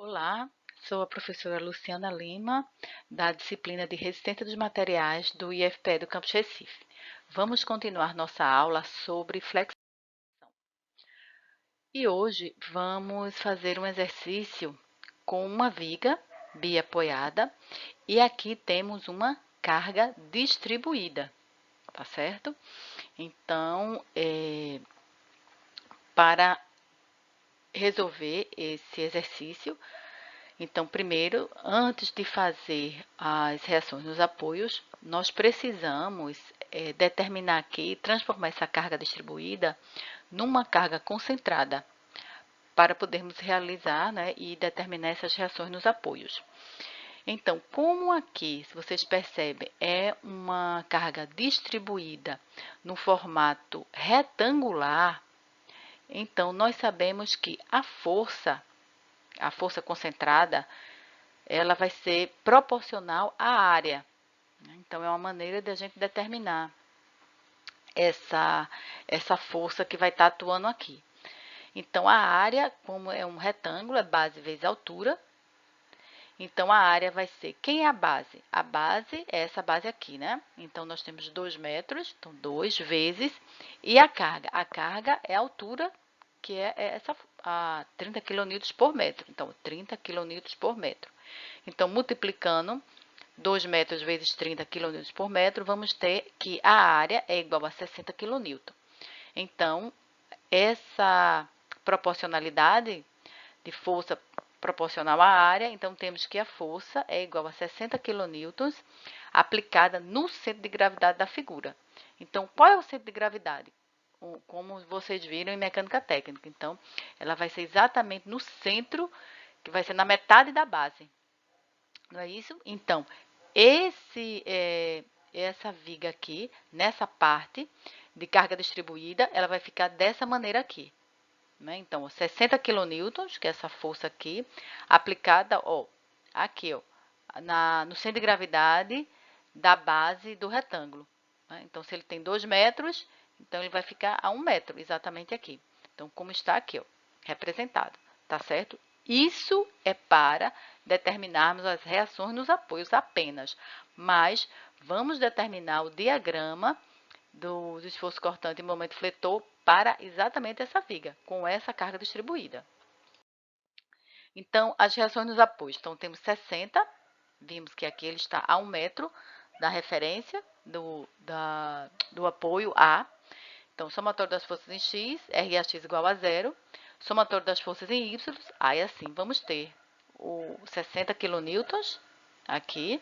Olá, sou a professora Luciana Lima, da disciplina de Resistência dos Materiais do IFPE do Campus Recife. Vamos continuar nossa aula sobre flexão. E hoje vamos fazer um exercício com uma viga biapoiada e aqui temos uma carga distribuída, tá certo? Então, para resolver esse exercício, então, primeiro, antes de fazer as reações nos apoios, nós precisamos determinar aqui, transformar essa carga distribuída numa carga concentrada, para podermos realizar, né, e determinar essas reações nos apoios. Então, como aqui, se vocês percebem, é uma carga distribuída no formato retangular, então nós sabemos que a força concentrada, ela vai ser proporcional à área. Então, é uma maneira de a gente determinar essa força que vai estar atuando aqui. Então, a área, como é um retângulo, é base vezes altura. Então, a área vai ser, quem é a base? A base é essa base aqui, né? Então, nós temos 2 metros, então 2 vezes, e a carga? A carga é a altura, que é essa, a 30 kN por metro. Então, 30 kN por metro. Então, multiplicando 2 metros vezes 30 kN por metro, vamos ter que a área é igual a 60 kN. Então, essa proporcionalidade de força proporcional à área, então temos que a força é igual a 60 kN aplicada no centro de gravidade da figura. Então, qual é o centro de gravidade? Como vocês viram em mecânica técnica. Então, ela vai ser exatamente no centro, que vai ser na metade da base. Não é isso? Então, essa viga aqui, nessa parte de carga distribuída, ela vai ficar dessa maneira aqui. Né? Então, 60 kN, que é essa força aqui, aplicada, ó, aqui, ó, no centro de gravidade da base do retângulo. Né? Então, se ele tem 2 metros, então ele vai ficar a 1 metro, exatamente aqui. Então, como está aqui, ó, representado, tá certo? Isso é para determinarmos as reações nos apoios apenas, mas vamos determinar o diagrama do esforço cortante e momento fletor para exatamente essa viga, com essa carga distribuída. Então, as reações nos apoios. Então, temos 60, vimos que aqui ele está a 1 metro da referência do apoio A. Então, somatório das forças em X, RAX igual a 0. Somatório das forças em Y, aí assim, vamos ter o 60 kN aqui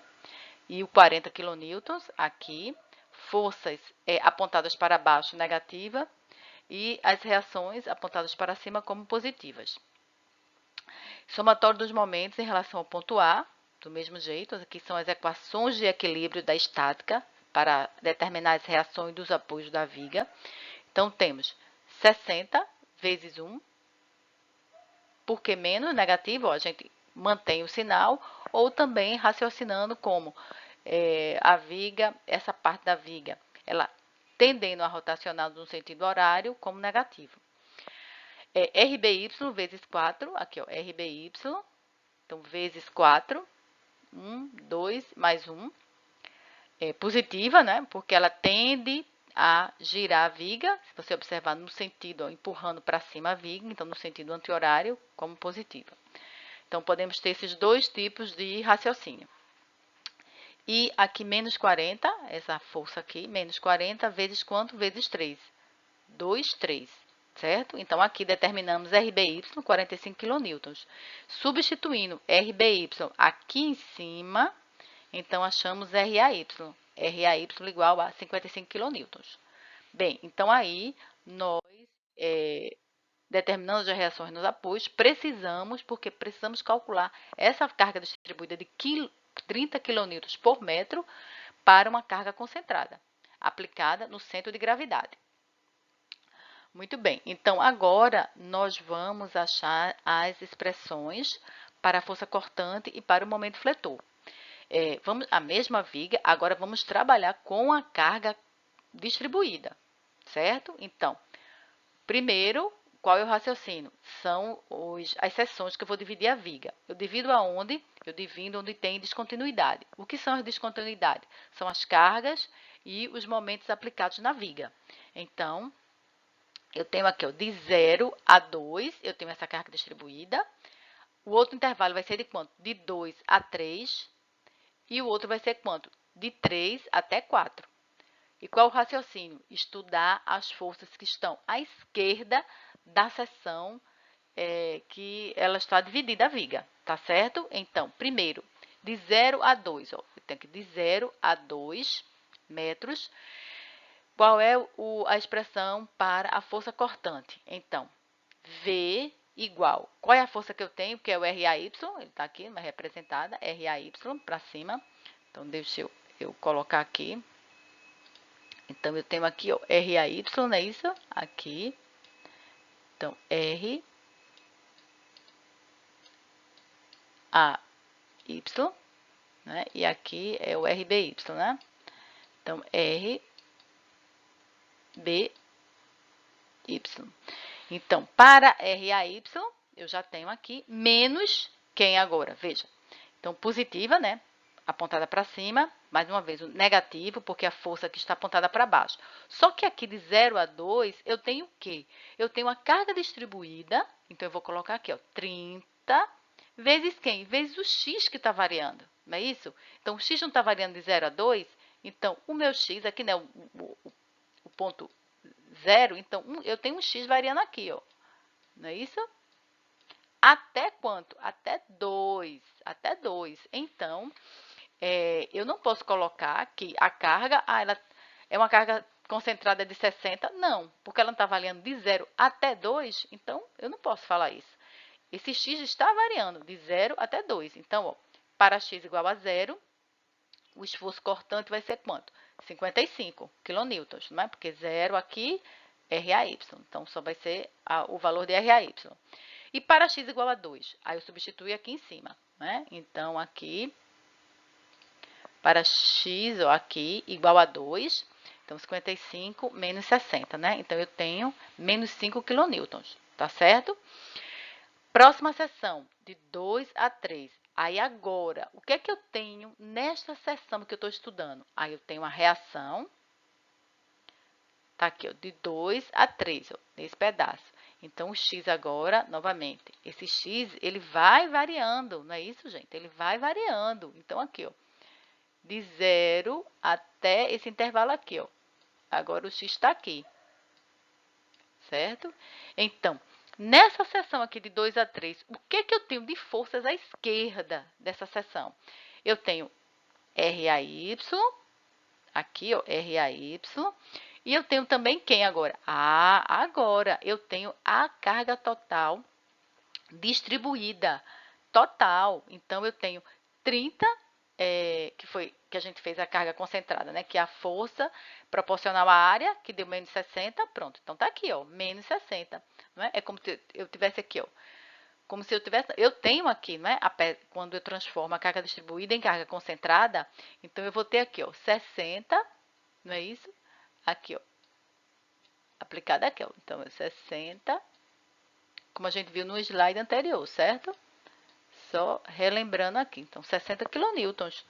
e o 40 kN aqui. Forças apontadas para baixo, negativa, e as reações apontadas para cima como positivas. Somatório dos momentos em relação ao ponto A, do mesmo jeito, aqui são as equações de equilíbrio da estática para determinar as reações dos apoios da viga. Então, temos 60 vezes 1, porque menos negativo, ó, a gente mantém o sinal, ou também raciocinando como a viga, essa parte da viga, ela tendendo a rotacionar no sentido horário como negativo. RBY vezes 4, aqui ó, RBY, então vezes 4, 1, 2, mais 1, positiva, né, porque ela tende a girar a viga, se você observar no sentido, ó, empurrando para cima a viga, então no sentido anti-horário, como positiva. Então, podemos ter esses dois tipos de raciocínio. E aqui, menos 40, essa força aqui, menos 40 vezes quanto? Vezes 3. 2, 3, certo? Então, aqui determinamos RBY, 45 kN. Substituindo RBY aqui em cima, então, achamos RAY. RAY igual a 55 kN. Bem, então, aí, nós determinando as reações nos apoios, porque precisamos calcular essa carga distribuída de 30 kN por metro para uma carga concentrada, aplicada no centro de gravidade. Muito bem, então agora nós vamos achar as expressões para a força cortante e para o momento fletor. A mesma viga, agora vamos trabalhar com a carga distribuída, certo? Então, primeiro, qual é o raciocínio? São as seções que eu vou dividir a viga. Eu divido aonde? Eu divido onde tem descontinuidade. O que são as descontinuidades? São as cargas e os momentos aplicados na viga. Então, eu tenho aqui, ó, de 0 a 2, eu tenho essa carga distribuída. O outro intervalo vai ser de quanto? De 2 a 3. E o outro vai ser quanto? De 3 até 4. E qual o raciocínio? Estudar as forças que estão à esquerda da seção que ela está dividida a viga, tá certo? Então, primeiro, de 0 a 2, ó, eu tenho que de 0 a 2 metros. Qual é a expressão para a força cortante? Então, V igual. Qual é a força que eu tenho? Que é o RAY, ele está aqui, mas representada, RAY para cima. Então, deixa eu colocar aqui. Então, eu tenho aqui, ó, RAY, não é isso? Aqui. Então, R, A, Y, né? E aqui é o RBY, né? Então, R, B, Y. Então, para RAY, eu já tenho aqui menos quem agora? Veja. Então, positiva, né? Apontada para cima, mais uma vez, o negativo, porque a força que está apontada para baixo. Só que aqui de 0 a 2, eu tenho o quê? Eu tenho a carga distribuída, então eu vou colocar aqui, ó, 30 vezes quem? Vezes o x que está variando, não é isso? Então, o x não está variando de 0 a 2, então o meu x, aqui, né, o ponto 0, então eu tenho um x variando aqui, ó, não é isso? Até quanto? Até 2. Até 2. Então, eu não posso colocar que a carga, ela é uma carga concentrada de 60. Não, porque ela não está variando de 0 até 2, então eu não posso falar isso. Esse x está variando de 0 até 2. Então, ó, para x igual a 0, o esforço cortante vai ser quanto? 55 quilonewtons, não é? Porque 0 aqui, RAY. Então, só vai ser o valor de RAY. E para x igual a 2, aí eu substituo aqui em cima, né? Então, aqui, para x, ó, aqui, igual a 2, então 55 menos 60, né? Então, eu tenho menos 5 quilonewtons, tá certo? Próxima seção, de 2 a 3. Aí, agora, o que é que eu tenho nesta seção que eu estou estudando? Aí, eu tenho a reação, tá aqui, ó, de 2 a 3, ó, nesse pedaço. Então, o x agora, novamente, esse x, ele vai variando, não é isso, gente? Ele vai variando. Então, aqui, ó, de 0 até esse intervalo aqui, ó. Agora, o x está aqui, certo? Então, nessa seção aqui de 2 a 3, o que que eu tenho de forças à esquerda dessa seção? Eu tenho RAY, aqui, ó, RAY, e eu tenho também quem agora? Agora eu tenho a carga total distribuída, total. Então, eu tenho 30, que a gente fez a carga concentrada, né? Que é a força proporcional à área, que deu menos 60, pronto. Então, tá aqui, ó, menos 60. Não é? É como se eu tivesse aqui, ó, como se eu tivesse... Eu tenho aqui, né? Quando eu transformo a carga distribuída em carga concentrada, então, eu vou ter aqui, ó, 60, não é isso? Aqui, ó, aplicada aqui, ó. Então, é 60, como a gente viu no slide anterior, certo? Só relembrando aqui. Então, 60 quilonewtons.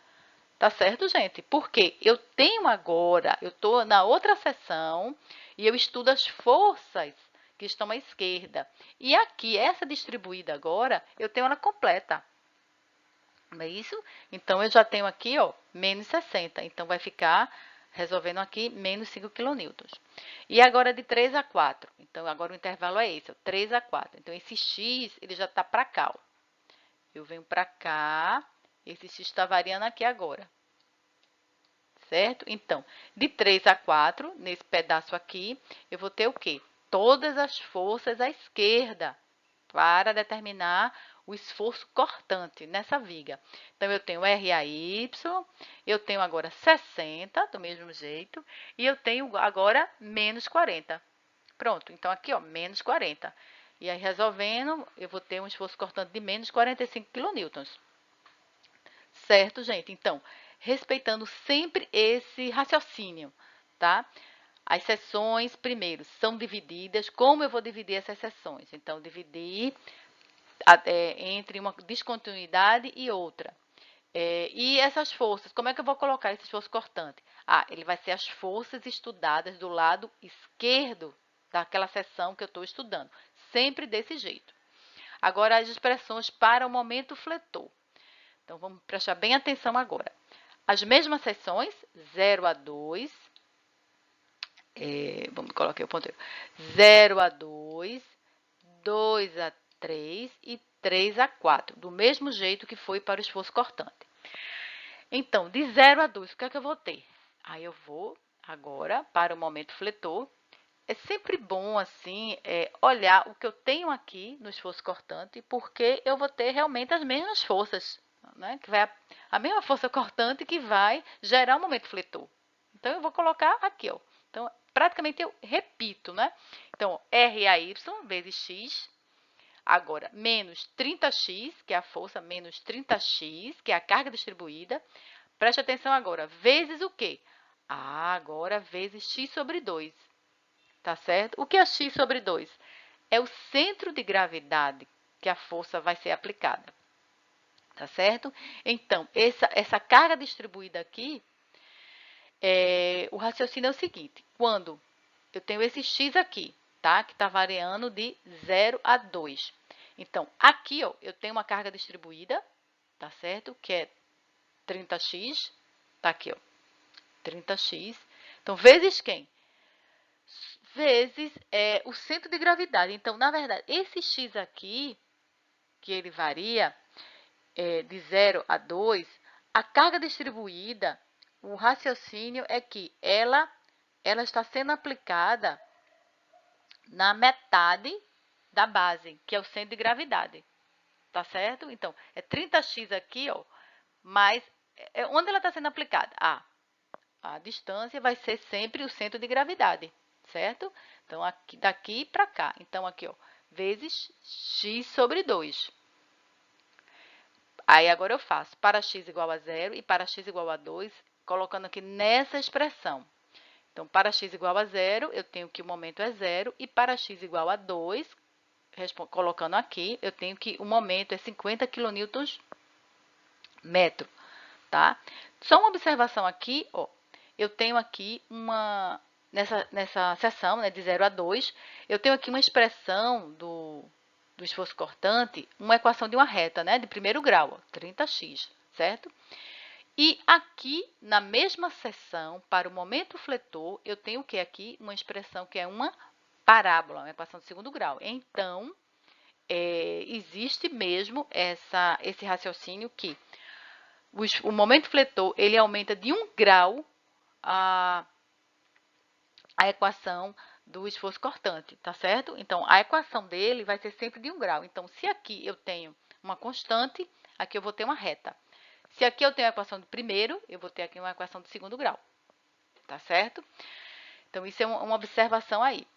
Tá certo, gente? Porque eu tenho agora, eu estou na outra seção e eu estudo as forças que estão à esquerda. E aqui, essa distribuída agora, eu tenho ela completa. Não é isso? Então, eu já tenho aqui, ó, menos 60. Então, vai ficar, resolvendo aqui, menos 5 quilonewtons. E agora, de 3 a 4. Então, agora o intervalo é esse, ó, 3 a 4. Então, esse x, ele já está para cá, ó. Eu venho para cá, esse x está variando aqui agora. Certo? Então, de 3 a 4, nesse pedaço aqui, eu vou ter o quê? Todas as forças à esquerda para determinar o esforço cortante nessa viga. Então, eu tenho RAY, eu tenho agora 60, do mesmo jeito, e eu tenho agora menos 40. Pronto, então aqui, ó, menos 40. E aí, resolvendo, eu vou ter um esforço cortante de menos 45 quilonewtons. Certo, gente? Então, respeitando sempre esse raciocínio, tá? As seções, primeiro, são divididas. Como eu vou dividir essas seções? Então, dividir entre uma descontinuidade e outra. E essas forças, como é que eu vou colocar esse esforço cortante? Ele vai ser as forças estudadas do lado esquerdo daquela seção que eu estou estudando. Sempre desse jeito. Agora, as expressões para o momento fletor. Então, vamos prestar bem atenção agora. As mesmas seções, 0 a 2, vamos colocar aqui o ponteiro, 0 a 2, 2 a 3 e 3 a 4, do mesmo jeito que foi para o esforço cortante. Então, de 0 a 2, o que é que eu vou ter? Aí eu vou agora para o momento fletor. É sempre bom, assim, olhar o que eu tenho aqui no esforço cortante, porque eu vou ter realmente as mesmas forças, né? Que vai a mesma força cortante que vai gerar o momento fletor. Então, eu vou colocar aqui, ó. Então, praticamente eu repito, né? Então, RAY vezes X. Agora, menos 30x, que é a força, menos 30x, que é a carga distribuída. Preste atenção agora, vezes o quê? Agora vezes x sobre 2. Tá certo? O que é x sobre 2? É o centro de gravidade que a força vai ser aplicada. Tá certo? Então, essa carga distribuída aqui, o raciocínio é o seguinte. Quando eu tenho esse x aqui, tá? Que está variando de 0 a 2. Então, aqui, ó, eu tenho uma carga distribuída, tá certo? Que é 30x. Tá aqui, ó. 30x. Então, vezes quem? Vezes o centro de gravidade. Então, na verdade, esse x aqui, que ele varia de 0 a 2, a carga distribuída, o raciocínio é que ela está sendo aplicada na metade da base, que é o centro de gravidade. Tá certo? Então, é 30x aqui, ó, mas onde ela está sendo aplicada? A distância vai ser sempre o centro de gravidade, certo? Então, aqui, daqui para cá. Então, aqui, ó, vezes x sobre 2. Aí, agora eu faço para x igual a 0 e para x igual a 2, colocando aqui nessa expressão. Então, para x igual a 0, eu tenho que o momento é 0, e para x igual a 2, colocando aqui, eu tenho que o momento é 50 kN metro, tá? Só uma observação aqui, ó, eu tenho aqui nessa seção, né, de 0 a 2, eu tenho aqui uma expressão do esforço cortante, uma equação de uma reta, né, de primeiro grau, ó, 30x, certo? E aqui, na mesma seção, para o momento fletor, eu tenho o que aqui? Uma expressão que é uma parábola, uma equação de segundo grau. Então, existe mesmo esse raciocínio que o momento fletor, ele aumenta de 1 grau a equação do esforço cortante, tá certo? Então, a equação dele vai ser sempre de 1 grau. Então, se aqui eu tenho uma constante, aqui eu vou ter uma reta. Se aqui eu tenho a equação de primeiro, eu vou ter aqui uma equação de segundo grau, tá certo? Então, isso é uma observação aí.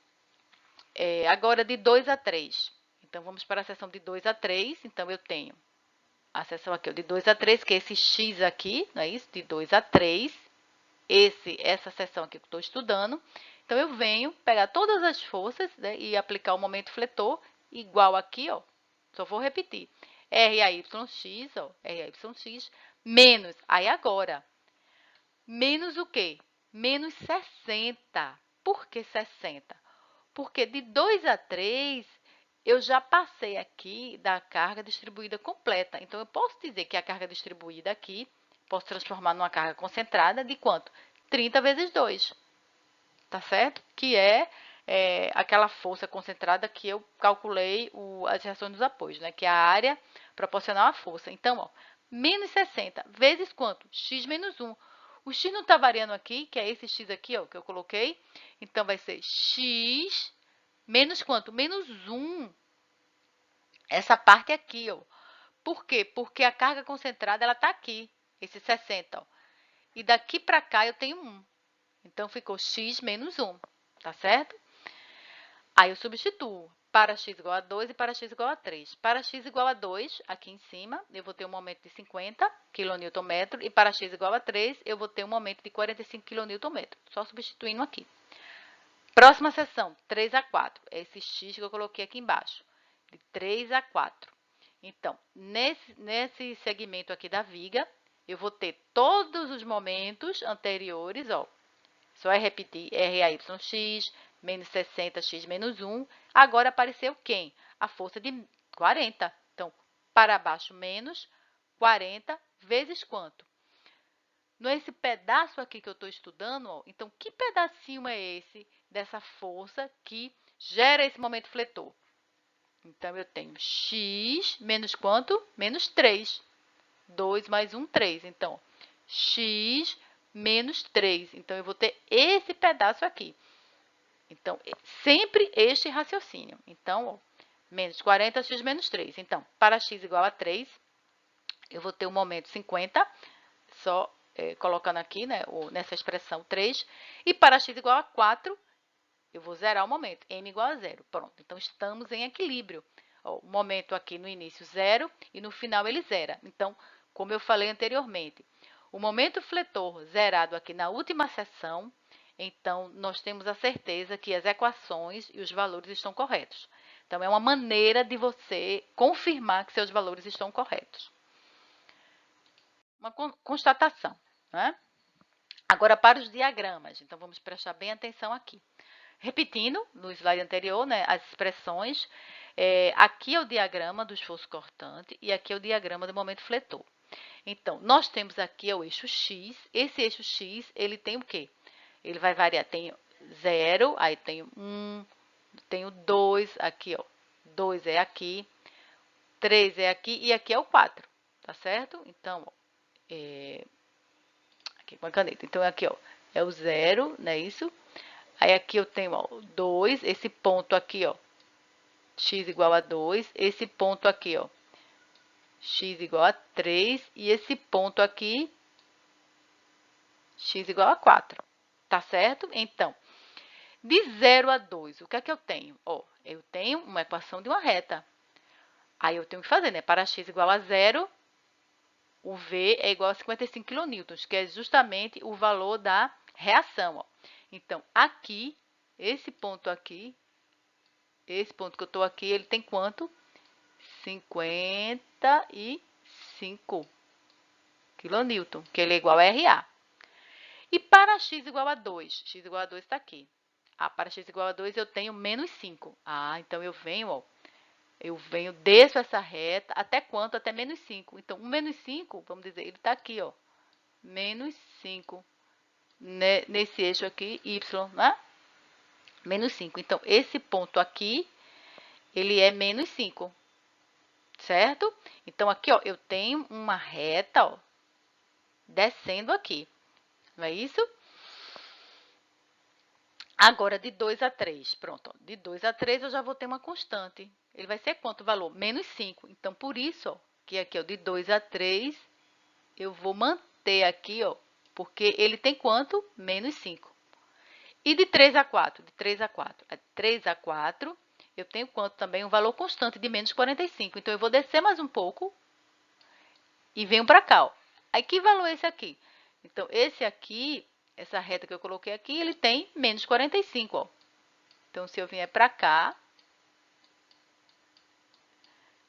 Agora, de 2 a 3. Então, vamos para a seção de 2 a 3. Então, eu tenho a seção aqui, ó, de 2 a 3, que é esse x aqui, não é isso? De 2 a 3, essa seção aqui que eu estou estudando. Então, eu venho pegar todas as forças, né, e aplicar o momento fletor igual aqui, ó. Só vou repetir. RAYX, ó, RAYX, menos, aí agora, menos o quê? Menos 60. Por que 60? Porque de 2 a 3, eu já passei aqui da carga distribuída completa. Então, eu posso dizer que a carga distribuída aqui, posso transformar numa carga concentrada de quanto? 30 vezes 2, tá certo? Que é aquela força concentrada que eu calculei as reações dos apoios, né? Que é a área proporcional à força. Então, ó, menos 60 vezes quanto? X menos 1. O x não está variando aqui, que é esse x aqui, ó, que eu coloquei. Então, vai ser x menos quanto? Menos 1. Essa parte aqui, ó. Por quê? Porque a carga concentrada, ela está aqui, esse 60, ó. E daqui para cá eu tenho 1. Então, ficou x menos 1, tá certo? Aí, eu substituo para x igual a 2 e para x igual a 3. Para x igual a 2, aqui em cima, eu vou ter um momento de 50 kN, e para x igual a 3, eu vou ter um momento de 45 kN. Só substituindo aqui. Próxima seção, 3 a 4. É esse X que eu coloquei aqui embaixo. De 3 a 4. Então, nesse segmento aqui da viga, eu vou ter todos os momentos anteriores, ó. Só é repetir RAYX, menos 60x menos 1. Agora apareceu quem? A força de 40. Então, para baixo, menos 40 vezes quanto? Nesse pedaço aqui que eu estou estudando, ó, então, que pedacinho é esse dessa força que gera esse momento fletor? Então, eu tenho x menos quanto? Menos 3. 2 mais 1, 3. Então, x menos 3. Então, eu vou ter esse pedaço aqui. Então, sempre este raciocínio. Então, ó, menos 40x menos 3. Então, para x igual a 3, eu vou ter o momento 50, só colocando aqui, né, nessa expressão 3. E para x igual a 4, eu vou zerar o momento, m igual a 0. Pronto, então estamos em equilíbrio. Ó, o momento aqui no início 0 e no final ele zera. Então, como eu falei anteriormente, o momento fletor zerado aqui na última seção, então nós temos a certeza que as equações e os valores estão corretos. Então, é uma maneira de você confirmar que seus valores estão corretos. Uma constatação, né? Agora, para os diagramas. Então, vamos prestar bem atenção aqui. Repetindo, no slide anterior, né, as expressões, aqui é o diagrama do esforço cortante e aqui é o diagrama do momento fletor. Então, nós temos aqui o eixo X. Esse eixo X, ele tem o quê? Ele vai variar, tem 0, aí tem 1, tem o 2, aqui, ó, 2 é aqui, 3 é aqui e aqui é o 4, tá certo? Então, ó, aqui com a caneta. Então, aqui, ó, é o 0, não é isso? Aí, aqui eu tenho, ó, 2, esse ponto aqui, ó, x igual a 2, esse ponto aqui, ó, x igual a 3, e esse ponto aqui, x igual a 4, tá certo? Então, de 0 a 2, o que é que eu tenho? Ó, eu tenho uma equação de uma reta. Aí, eu tenho que fazer, né? Para x igual a 0, o V é igual a 55 kN, que é justamente o valor da reação, ó. Então, aqui, esse ponto que eu estou aqui, ele tem quanto? 55 kN, que ele é igual a RA. E para x igual a 2, x igual a 2 está aqui. Para x igual a 2 eu tenho menos 5. Então eu venho, ó, desço essa reta, até quanto? Até menos 5. Então, o menos 5, vamos dizer, ele está aqui, ó, menos 5, nesse eixo aqui, y, né? Menos 5. Então, esse ponto aqui, ele é menos 5, certo? Então, aqui, ó, eu tenho uma reta, ó, descendo aqui, não é isso? Agora, de 2 a 3, pronto, ó, de 2 a 3 eu já vou ter uma constante. Ele vai ser quanto o valor? Menos 5. Então, por isso, ó, que aqui, ó, de 2 a 3, eu vou manter aqui, ó, porque ele tem quanto? Menos 5. E de 3 a 4? De 3 a 4. De 3 a 4, eu tenho quanto também? Um valor constante de menos 45. Então, eu vou descer mais um pouco e venho para cá, ó. Aí, que valor é esse aqui? Então, esse aqui, essa reta que eu coloquei aqui, ele tem menos 45, ó. Então, se eu vier para cá,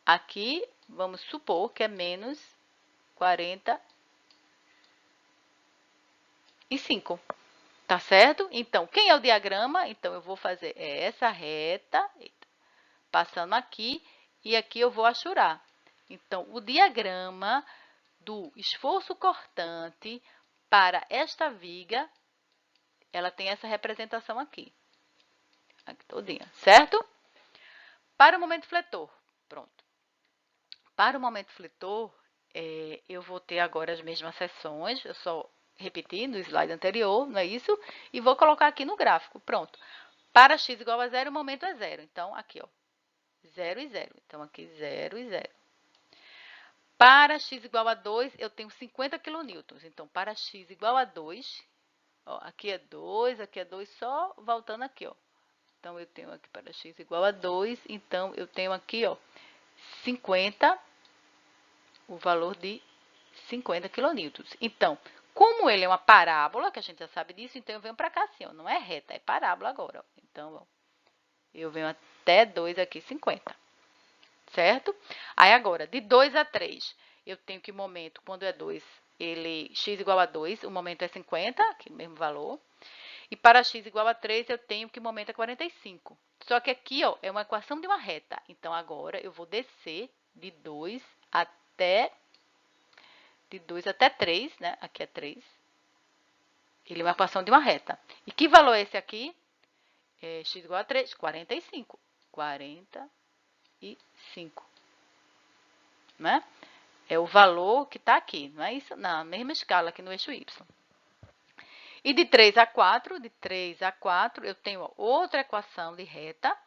aqui, vamos supor que é menos 45. Tá certo? Então, quem é o diagrama? Então, eu vou fazer essa reta, passando aqui, e aqui eu vou achurar. Então, o diagrama do esforço cortante para esta viga, ela tem essa representação aqui. Aqui todinha, certo? Para o momento fletor, pronto. Para o momento fletor, eu vou ter agora as mesmas seções, eu só repeti no slide anterior, não é isso? E vou colocar aqui no gráfico, pronto. Para x igual a 0, o momento é 0. Então, aqui, ó, 0 e 0. Então, aqui, 0 e 0. Para x igual a 2, eu tenho 50 kN. Então, para x igual a 2, ó, aqui é 2, só voltando aqui, ó. Então, eu tenho aqui para x igual a 2, então, eu tenho aqui, ó, 50, o valor de 50 kN. Então, Como ele é uma parábola, que a gente já sabe disso, então eu venho para cá assim, ó, não é reta, é parábola agora. Ó. Então, ó, eu venho até 2 aqui, 50. Certo? Aí agora, de 2 a 3, eu tenho que o momento, quando é 2, x igual a 2, o momento é 50, aqui mesmo valor. E para x igual a 3, eu tenho que o momento é 45. Só que aqui, ó, é uma equação de uma reta. Então, agora eu vou descer de 2 até 3, né? Aqui é 3. Ele é uma equação de uma reta. E que valor é esse aqui? É x igual a 3, 45. 45. Né? É o valor que está aqui, não é isso? Na mesma escala aqui no eixo y. E de 3 a 4, eu tenho outra equação de reta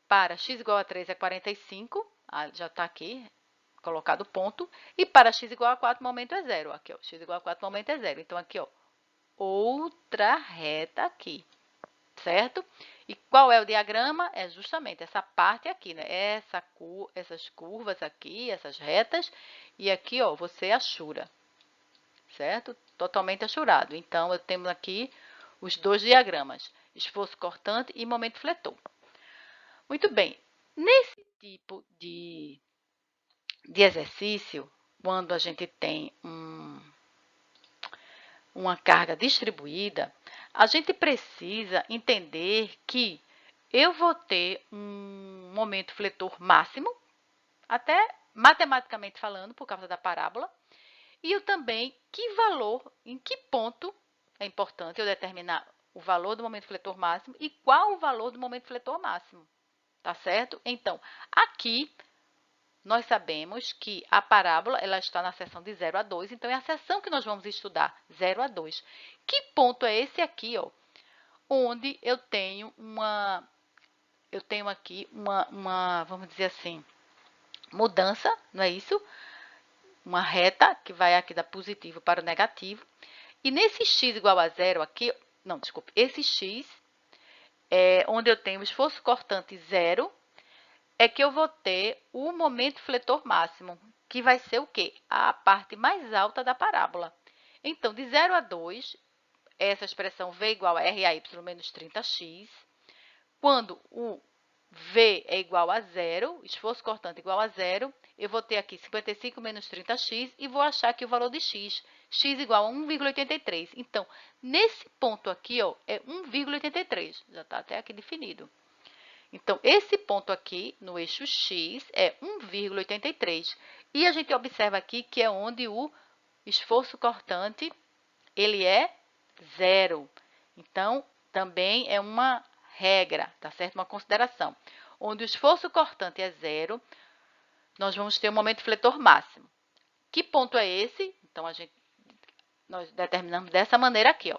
para x igual a 3 é 45, já está aqui colocado o ponto, e para x igual a 4, o momento é zero. Aqui, ó, x igual a 4, o momento é zero. Então, aqui, ó, outra reta aqui, certo? E qual é o diagrama? É justamente essa parte aqui, né? Essas curvas aqui, essas retas, e aqui, ó, você achura, certo? Totalmente achurado. Então, eu tenho aqui os dois diagramas, esforço cortante e momento fletor. Muito bem, nesse tipo de exercício, quando a gente tem uma carga distribuída, a gente precisa entender que eu vou ter um momento fletor máximo, até matematicamente falando, por causa da parábola, e eu também, que valor, em que ponto é importante eu determinar o valor do momento fletor máximo e qual o valor do momento fletor máximo, tá certo? Então, aqui, nós sabemos que a parábola ela está na seção de 0 a 2, então é a seção que nós vamos estudar, 0 a 2. Que ponto é esse aqui, ó? Onde eu tenho aqui uma, vamos dizer assim, mudança, não é isso? Uma reta que vai aqui da positivo para o negativo. E nesse x igual a zero aqui, não, desculpe, esse x, onde eu tenho o esforço cortante zero, é que eu vou ter o momento fletor máximo, que vai ser o quê? A parte mais alta da parábola. Então, de 0 a 2, essa expressão V igual a RAY menos 30x, quando o V é igual a zero, esforço cortante igual a zero, eu vou ter aqui 55 menos 30x e vou achar aqui o valor de x igual a 1,83. Então, nesse ponto aqui, ó, é 1,83, já está até aqui definido. Então, esse ponto aqui, no eixo x, é 1,83. E a gente observa aqui que é onde o esforço cortante, ele é zero. Então, também é uma regra, tá certo? Uma consideração. Onde o esforço cortante é zero, nós vamos ter um momento fletor máximo. Que ponto é esse? Então, nós determinamos dessa maneira aqui, ó.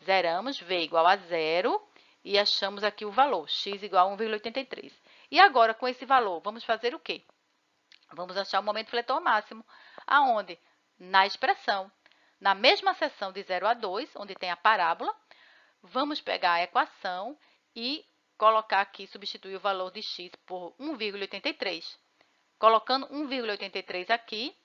Zeramos, V igual a zero, e achamos aqui o valor, x igual a 1,83. E agora, com esse valor, vamos fazer o quê? Vamos achar o momento fletor máximo, aonde? Na expressão. Na mesma seção de 0 a 2, onde tem a parábola, vamos pegar a equação e colocar aqui, substituir o valor de x por 1,83. Colocando 1,83 aqui,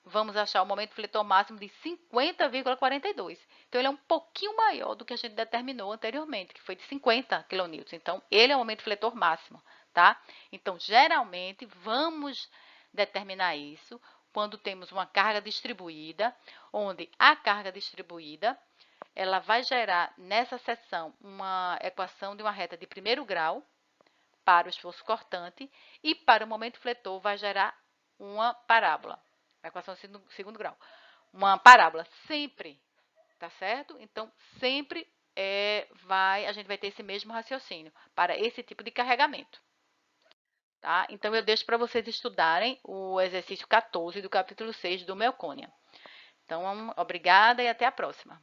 vamos achar o momento fletor máximo de 50,42. Então, ele é um pouquinho maior do que a gente determinou anteriormente, que foi de 50 kN. Então, ele é o momento fletor máximo, tá? Então, geralmente, vamos determinar isso quando temos uma carga distribuída, onde a carga distribuída ela vai gerar nessa seção uma equação de uma reta de primeiro grau para o esforço cortante e para o momento fletor vai gerar uma parábola, a equação de segundo grau. Uma parábola sempre, tá certo? Então, sempre a gente vai ter esse mesmo raciocínio para esse tipo de carregamento. Tá? Então, eu deixo para vocês estudarem o exercício 14 do capítulo 6 do Melcônia. Então, obrigada e até a próxima.